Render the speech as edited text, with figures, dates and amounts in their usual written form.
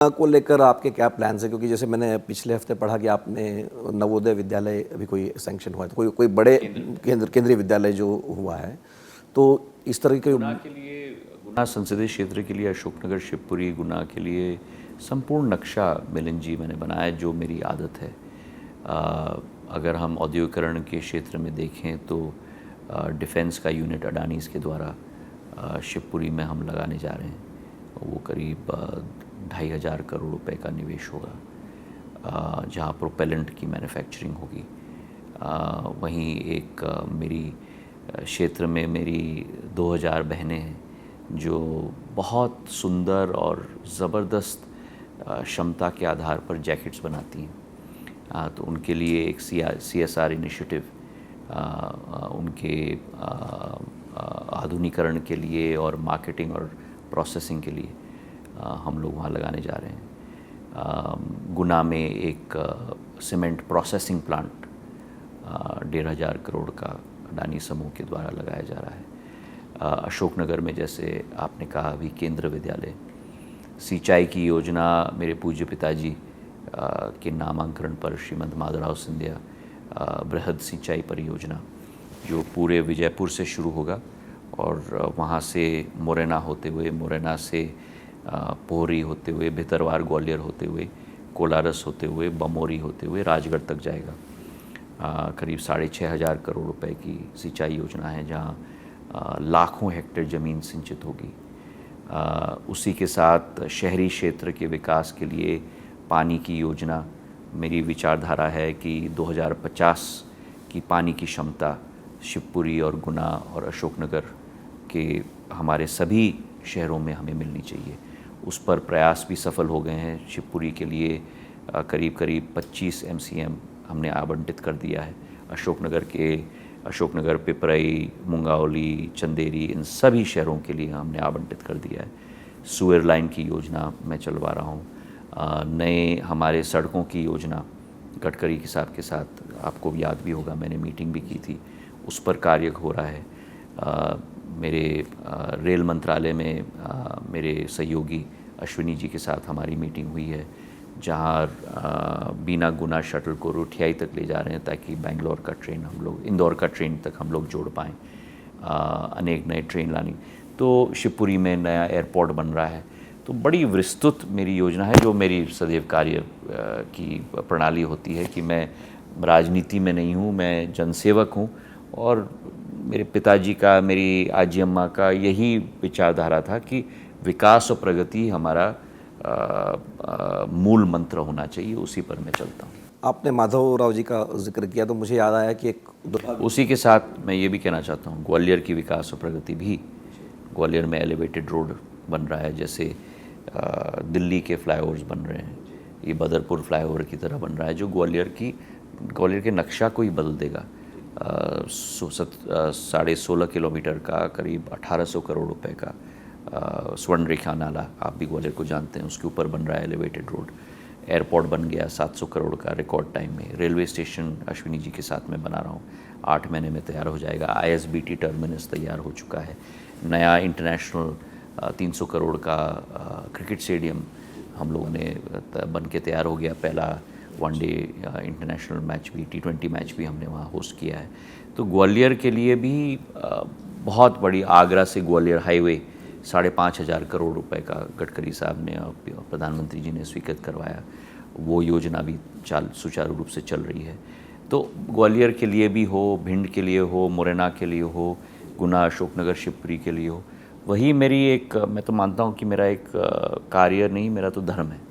को लेकर आपके क्या प्लान्स हैं? क्योंकि जैसे मैंने पिछले हफ्ते पढ़ा कि आपने नवोदय विद्यालय अभी कोई सैंक्शन हुआ है, तो कोई बड़े केंद्रीय विद्यालय जो हुआ है, तो इस तरह के गुना के लिए, गुना संसदीय क्षेत्र के लिए, अशोकनगर, शिवपुरी, गुना के लिए संपूर्ण नक्शा मिलिंद जी मैंने बनाया है, जो मेरी आदत है। अगर हम औद्योगिकरण के क्षेत्र में देखें तो डिफेंस का यूनिट अडानीज़ के द्वारा शिवपुरी में हम लगाने जा रहे हैं। वो करीब 2,500 करोड़ रुपए का निवेश होगा, जहाँ प्रोपेलेंट की मैन्युफैक्चरिंग होगी। वहीं एक मेरी क्षेत्र में मेरी 2,000 बहनें हैं जो बहुत सुंदर और ज़बरदस्त क्षमता के आधार पर जैकेट्स बनाती हैं। तो उनके लिए एक CSR इनिशिएटिव, उनके आधुनिकीकरण के लिए और मार्केटिंग और प्रोसेसिंग के लिए हम लोग वहाँ लगाने जा रहे हैं। गुना में एक सीमेंट प्रोसेसिंग प्लांट 1,500 करोड़ का अडानी समूह के द्वारा लगाया जा रहा है। अशोकनगर में, जैसे आपने कहा, अभी केंद्र विद्यालय, सिंचाई की योजना मेरे पूज्य पिताजी के नामांकन पर श्रीमद माधवराव सिंधिया बृहद सिंचाई परियोजना, जो पूरे विजयपुर से शुरू होगा और वहाँ से मुरैना होते हुए, मुरैना से पोहरी होते हुए, भितरवार ग्वालियर होते हुए, कोलारस होते हुए, बमोरी होते हुए राजगढ़ तक जाएगा। करीब 6,500 करोड़ रुपए की सिंचाई योजना है, जहाँ लाखों हेक्टेयर ज़मीन सिंचित होगी। उसी के साथ शहरी क्षेत्र के विकास के लिए पानी की योजना, मेरी विचारधारा है कि 2050 की पानी की क्षमता शिवपुरी और गुना और अशोकनगर के हमारे सभी शहरों में हमें मिलनी चाहिए। उस पर प्रयास भी सफल हो गए हैं। शिवपुरी के लिए करीब 25 MCM हमने आवंटित कर दिया है। अशोकनगर, पिपरई, मुंगावली, चंदेरी, इन सभी शहरों के लिए हमने आवंटित कर दिया है। सुअर लाइन की योजना मैं चलवा रहा हूँ। नए हमारे सड़कों की योजना गडकरी के साहब के साथ, आपको याद भी होगा, मैंने मीटिंग भी की थी, उस पर कार्य हो रहा है। मेरे रेल मंत्रालय में मेरे सहयोगी अश्विनी जी के साथ हमारी मीटिंग हुई है, जहाँ बीना गुना शटल को रुठियाई तक ले जा रहे हैं, ताकि बेंगलोर का ट्रेन हम लोग, इंदौर का ट्रेन तक हम लोग जोड़ पाएँ। अनेक नए ट्रेन लानी, तो शिवपुरी में नया एयरपोर्ट बन रहा है। तो बड़ी विस्तृत मेरी योजना है, जो मेरी सदैव कार्य की प्रणाली होती है कि मैं राजनीति में नहीं हूँ, मैं जनसेवक हूँ। और मेरे पिताजी का, मेरी आजी अम्मा का यही विचारधारा था कि विकास और प्रगति हमारा मूल मंत्र होना चाहिए, उसी पर मैं चलता हूँ। आपने माधवराव जी का जिक्र किया तो मुझे याद आया कि उसी के साथ मैं ये भी कहना चाहता हूँ, ग्वालियर की विकास और प्रगति भी। ग्वालियर में एलिवेटेड रोड बन रहा है, जैसे दिल्ली के फ्लाईओवर्स बन रहे हैं, ये बदरपुर फ्लाईओवर की तरह बन रहा है, जो ग्वालियर के नक्शा को ही बदल देगा। 16.5 किलोमीटर का, करीब 1,800 करोड़ रुपए का स्वर्ण रेखा नाला, आप भी ग्वालियर को जानते हैं, उसके ऊपर बन रहा है एलिवेटेड रोड। एयरपोर्ट बन गया 700 करोड़ का रिकॉर्ड टाइम में। रेलवे स्टेशन अश्विनी जी के साथ मैं बना रहा हूँ, 8 महीने में तैयार हो जाएगा। ISBT टर्मिनस तैयार हो चुका है। नया इंटरनेशनल 300 करोड़ का क्रिकेट स्टेडियम हम लोगों ने बन के तैयार हो गया। पहला वनडे इंटरनेशनल मैच भी, T20 मैच भी हमने वहाँ होस्ट किया है। तो ग्वालियर के लिए भी बहुत बड़ी, आगरा से ग्वालियर हाईवे 5,500 करोड़ रुपए का गडकरी साहब ने और प्रधानमंत्री जी ने स्वीकृत करवाया, वो योजना भी सुचारू रूप से चल रही है। तो ग्वालियर के लिए भी हो, भिंड के लिए हो, मुरैना के लिए हो, गुना, अशोकनगर, शिवपुरी के लिए हो, वही मेरी एक, मैं तो मानता हूँ कि मेरा एक कार्य नहीं, मेरा तो धर्म है।